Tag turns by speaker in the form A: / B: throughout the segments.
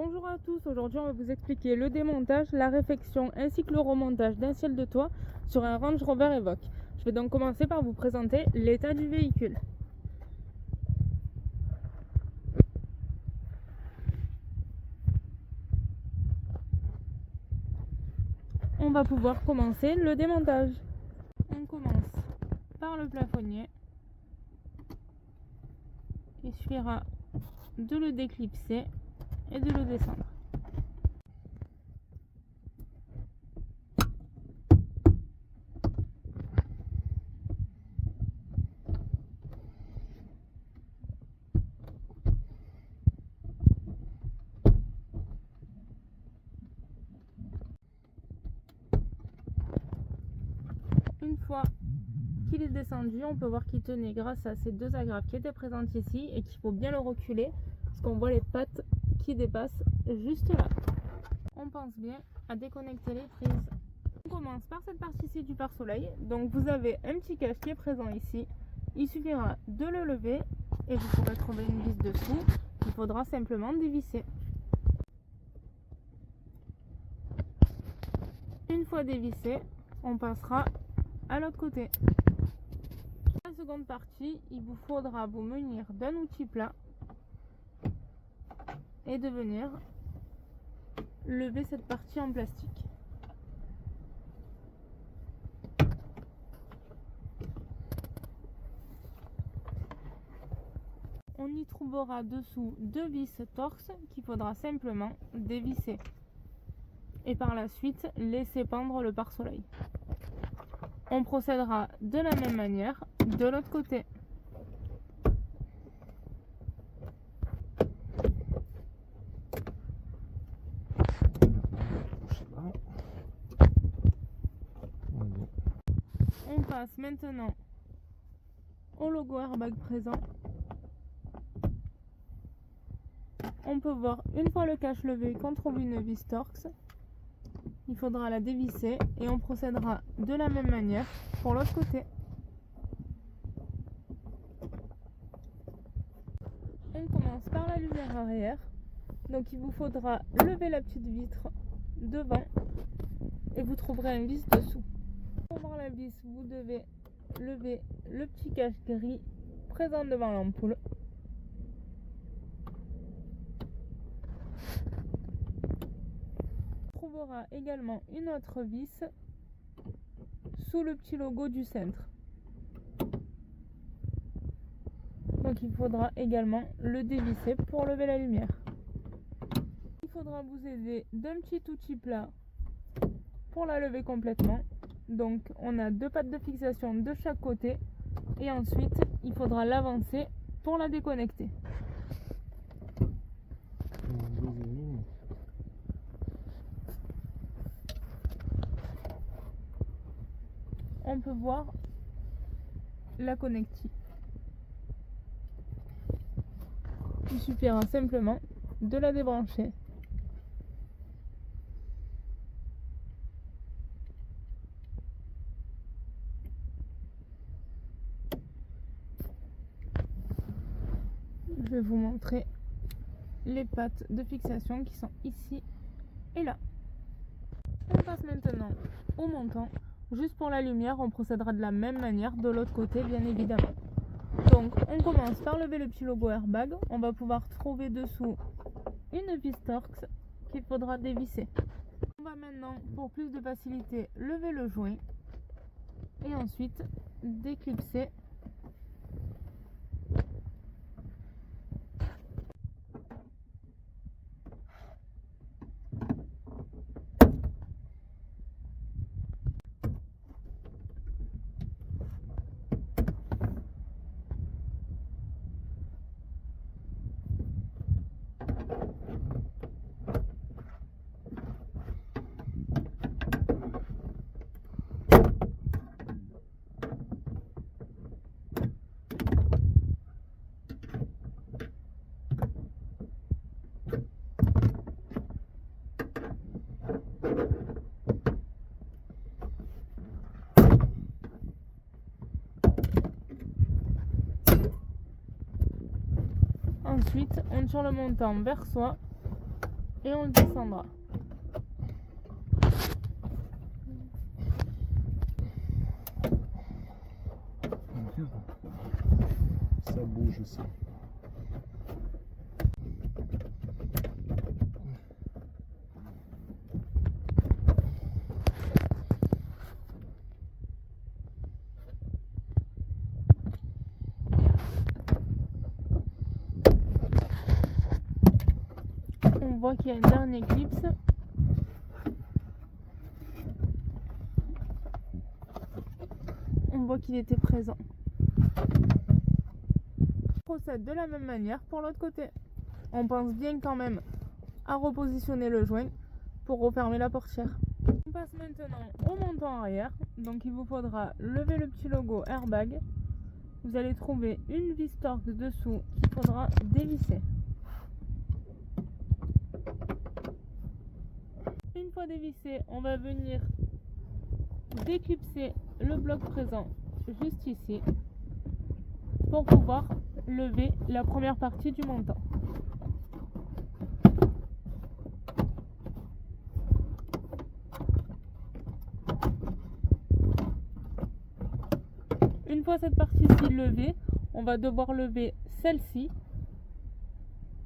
A: Bonjour à tous, aujourd'hui on va vous expliquer le démontage, la réfection ainsi que le remontage d'un ciel de toit sur un Range Rover Evoque. Je vais donc commencer par vous présenter l'état du véhicule. On va pouvoir commencer le démontage. On commence par le plafonnier. Il suffira de le déclipser et de le descendre. Une fois qu'il est descendu, on peut voir qu'il tenait grâce à ces deux agrafes qui étaient présentes ici et qu'il faut bien le reculer parce qu'on voit les pattes qui dépassent juste là. On pense bien à déconnecter les prises. On commence par cette partie-ci du pare-soleil. Donc vous avez un petit cache qui est présent ici. Il suffira de le lever et vous pourrez trouver une vis dessous. Il faudra simplement dévisser. Une fois dévissé, on passera à l'autre côté. La seconde partie, il vous faudra vous munir d'un outil plat et de venir lever cette partie en plastique. On y trouvera dessous deux vis torx qu'il faudra simplement dévisser et par la suite laisser pendre le pare-soleil. On procédera de la même manière de l'autre côté. On passe maintenant au logo airbag présent. On peut voir une fois le cache levé qu'on trouve une vis torx. Il faudra la dévisser et on procédera de la même manière pour l'autre côté. On commence par la lumière arrière. Donc il vous faudra lever la petite vitre devant et vous trouverez un vis dessous. Pour voir la vis, vous devez lever le petit cache gris présent devant l'ampoule. On trouvera également une autre vis sous le petit logo du centre. Donc il faudra également le dévisser pour lever la lumière. Il faudra vous aider d'un petit outil plat pour la lever complètement. Donc on a deux pattes de fixation de chaque côté et ensuite il faudra l'avancer pour la déconnecter. On peut voir la connectique. Il suffira simplement de la débrancher. Je vais vous montrer les pattes de fixation qui sont ici et là. On passe maintenant au montant. Juste pour la lumière, on procédera de la même manière de l'autre côté, bien évidemment. Donc on commence par lever le petit logo airbag. On va pouvoir trouver dessous une vis torx qu'il faudra dévisser. On va maintenant, pour plus de facilité, lever le joint et ensuite déclipser. Ensuite, on tire le montant vers soi et on le descendra.
B: Ça bouge ça.
A: On voit qu'il y a une dernière éclipse. On voit qu'il était présent. On procède de la même manière pour l'autre côté. On pense bien quand même à repositionner le joint pour refermer la portière. On passe maintenant au montant arrière. Donc il vous faudra lever le petit logo airbag. Vous allez trouver une vis torque dessous qu'il faudra dévisser. Une fois dévissé, on va venir déclipser le bloc présent juste ici pour pouvoir lever la première partie du montant. Une fois cette partie-ci levée, on va devoir lever celle-ci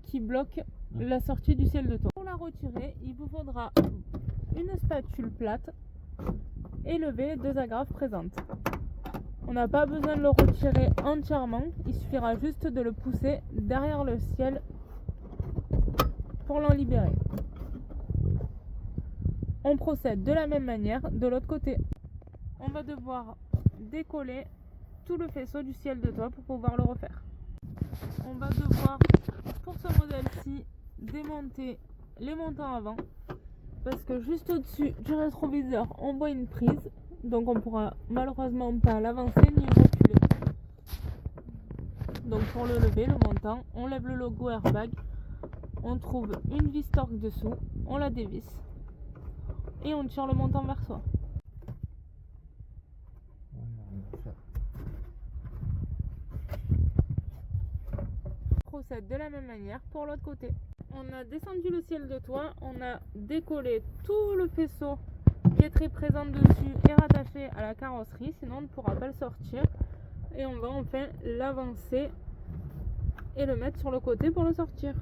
A: qui bloque la sortie du ciel de toit. Pour la retirer, il vous faudra une spatule plate et lever les deux agrafes présentes. On n'a pas besoin de le retirer entièrement, il suffira juste de le pousser derrière le ciel pour l'en libérer. On procède de la même manière de l'autre côté. On va devoir décoller tout le faisceau du ciel de toit pour pouvoir le refaire. On va devoir, pour ce modèle-ci, démonter les montants avant parce que juste au-dessus du rétroviseur, on voit une prise, donc on pourra malheureusement pas l'avancer ni reculer. Donc pour le lever, le montant, on lève le logo airbag, on trouve une vis torque dessous, on la dévisse et on tire le montant vers soi. On procède de la même manière pour l'autre côté. On a descendu le ciel de toit, on a décollé tout le faisceau qui est très présent dessus et rattaché à la carrosserie, sinon on ne pourra pas le sortir. Et on va enfin l'avancer et le mettre sur le côté pour le sortir.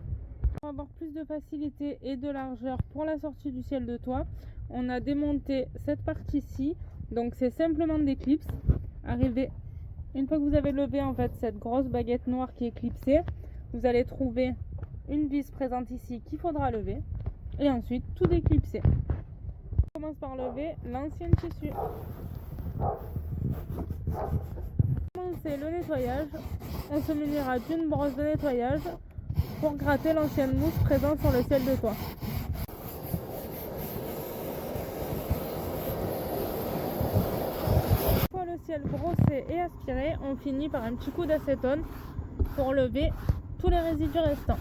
A: Pour avoir plus de facilité et de largeur pour la sortie du ciel de toit, on a démonté cette partie-ci, donc c'est simplement des clips. Une fois que vous avez levé en fait cette grosse baguette noire qui est clipsée, vous allez trouver une vis présente ici qu'il faudra lever et ensuite tout déclipser. On commence par lever l'ancien tissu. Pour commencer le nettoyage, on se munira d'une brosse de nettoyage pour gratter l'ancienne mousse présente sur le ciel de toit. Une fois le ciel brossé et aspiré, on finit par un petit coup d'acétone pour lever tous les résidus restants.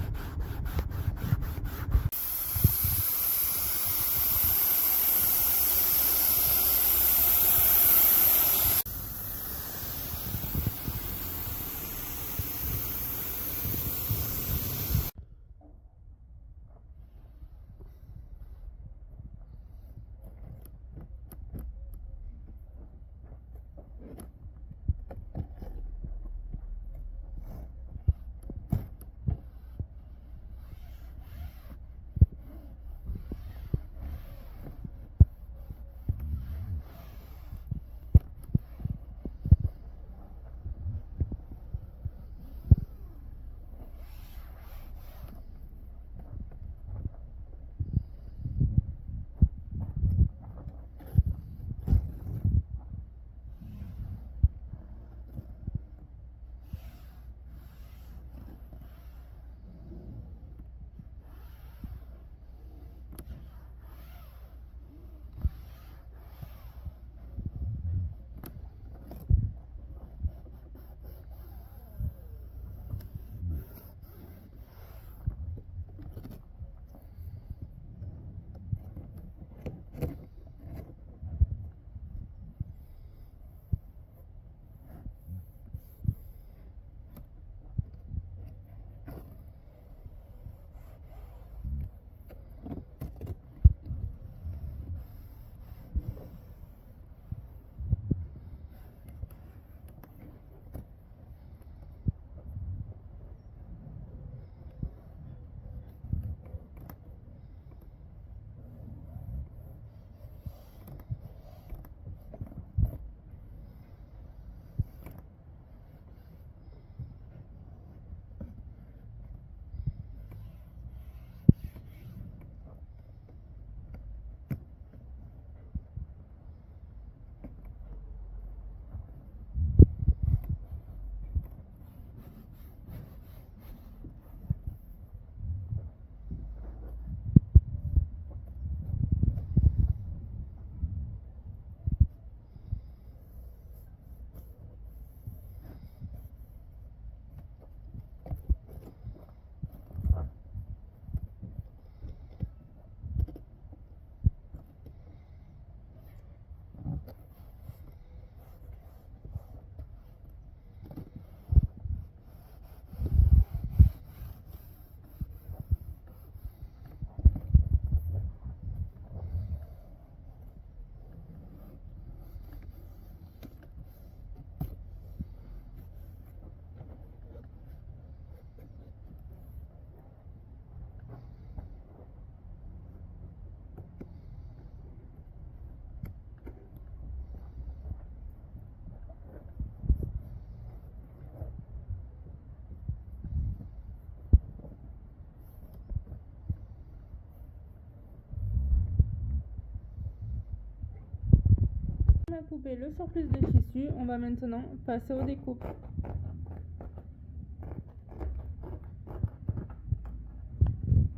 A: a coupé le surplus de tissu, on va maintenant passer aux découpes.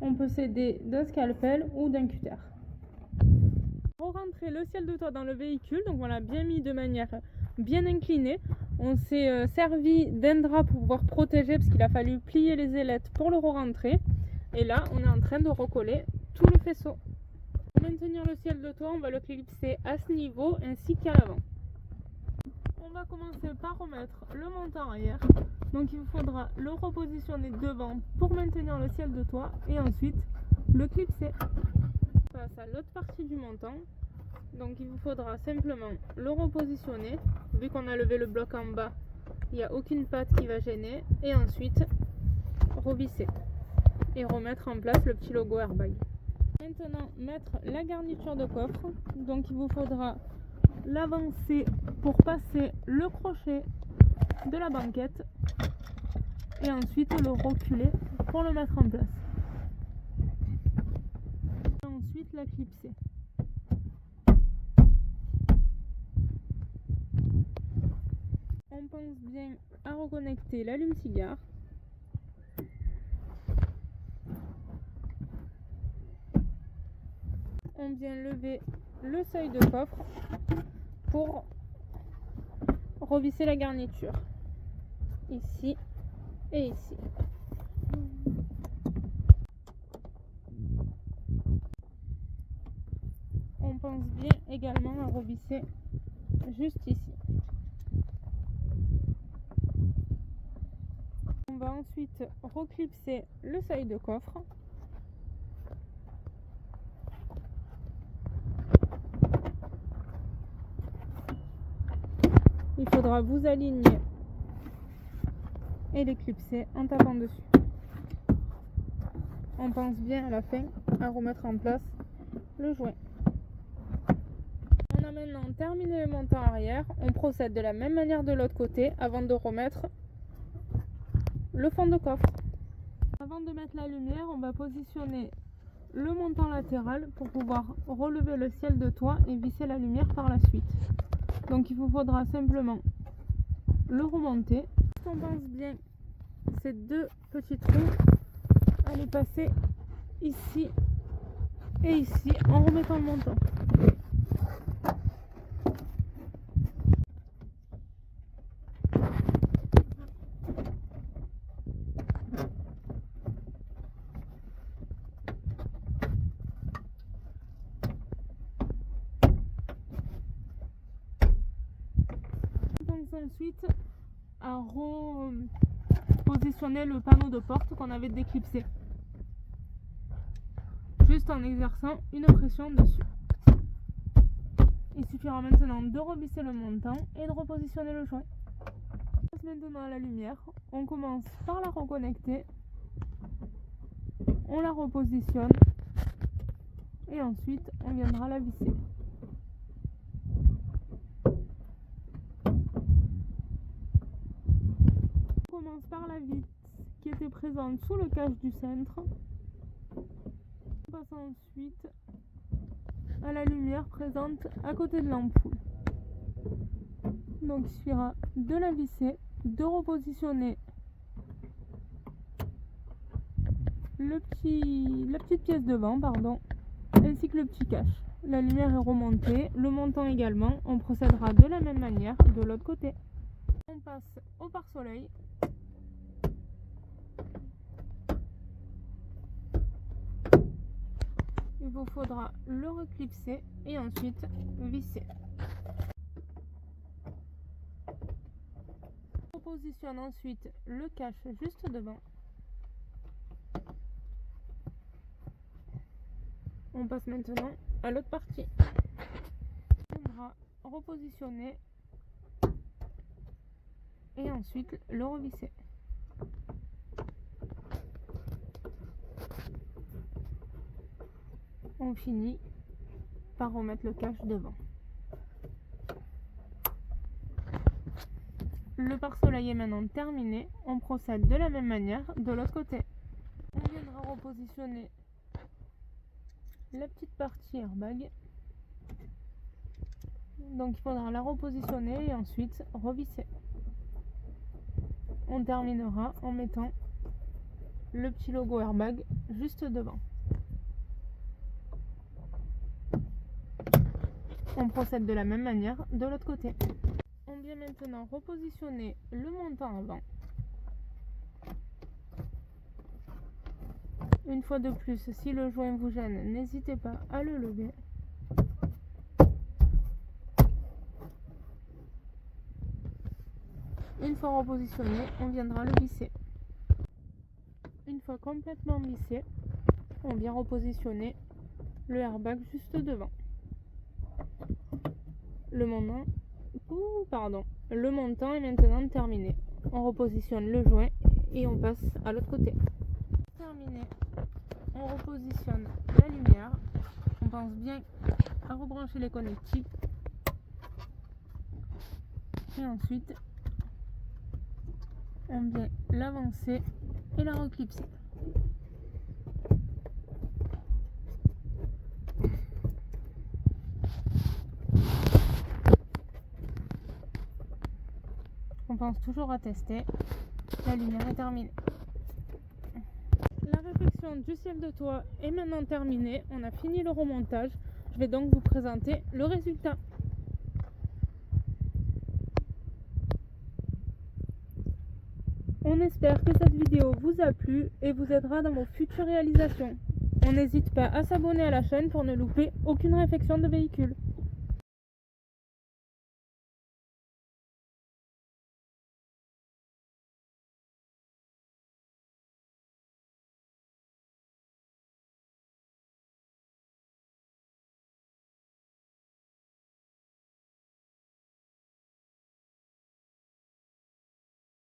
A: On peut s'aider d'un scalpel ou d'un cutter. Pour rentrer le ciel de toit dans le véhicule, donc on l'a bien mis de manière bien inclinée. On s'est servi d'un drap pour pouvoir protéger parce qu'il a fallu plier les ailettes pour le re-rentrer. Et là, on est en train de recoller tout le faisceau. Pour maintenir le ciel de toit, on va le clipser à ce niveau ainsi qu'à l'avant. On va commencer par remettre le montant arrière. Donc il vous faudra le repositionner devant pour maintenir le ciel de toit et ensuite le clipser. On passe à l'autre partie du montant. Donc il vous faudra simplement le repositionner. Vu qu'on a levé le bloc en bas, il n'y a aucune patte qui va gêner. Et ensuite revisser et remettre en place le petit logo airbag. Maintenant mettre la garniture de coffre. Donc il vous faudra l'avancer pour passer le crochet de la banquette et ensuite le reculer pour le mettre en place. Et ensuite la clipser. On pense bien à reconnecter l'allume-cigare. On vient lever le seuil de coffre pour revisser la garniture. Ici et ici. On pense bien également à revisser juste ici. On va ensuite reclipser le seuil de coffre. Il faudra vous aligner et les clipser en tapant dessus. On pense bien à la fin à remettre en place le joint. On a maintenant terminé le montant arrière. On procède de la même manière de l'autre côté avant de remettre le fond de coffre. Avant de mettre la lumière, on va positionner le montant latéral pour pouvoir relever le ciel de toit et visser la lumière par la suite. Donc il vous faudra simplement le remonter. On pense bien ces deux petits trous à les passer ici et ici en remettant le montant. Ensuite à repositionner le panneau de porte qu'on avait déclipsé, juste en exerçant une pression dessus. Il suffira maintenant de revisser le montant et de repositionner le joint. On passe maintenant à la lumière. On commence par la reconnecter, on la repositionne et ensuite on viendra la visser. On commence par la vis qui était présente sous le cache du centre. On passe ensuite à la lumière présente à côté de l'ampoule. Donc il suffira de la visser, de repositionner la petite pièce devant, ainsi que le petit cache. La lumière est remontée, le montant également. On procédera de la même manière de l'autre côté. On passe au pare-soleil. Il vous faudra le reclipser et ensuite visser. On positionne ensuite le cache juste devant. On passe maintenant à l'autre partie. On viendra repositionner et ensuite le revisser. On finit par remettre le cache devant. Le pare-soleil est maintenant terminé. On procède de la même manière de l'autre côté. On viendra repositionner la petite partie airbag Donc il faudra la repositionner et ensuite revisser. On terminera en mettant le petit logo airbag juste devant. On procède de la même manière de l'autre côté. On vient maintenant repositionner le montant avant. Une fois de plus, si le joint vous gêne, n'hésitez pas à le lever. Une fois repositionné, on viendra le visser. Une fois complètement vissé, on vient repositionner le airbag juste devant. Le montant est maintenant terminé. On repositionne le joint et on passe à l'autre côté. Terminé. On repositionne la lumière. On pense bien à rebrancher les connectiques. Et ensuite, on vient l'avancer et la reclipser. On pense toujours à tester. La lumière est terminée. La réfection du ciel de toit est maintenant terminée. On a fini le remontage. Je vais donc vous présenter le résultat. On espère que cette vidéo vous a plu et vous aidera dans vos futures réalisations. On n'hésite pas à s'abonner à la chaîne pour ne louper aucune réfection de véhicule.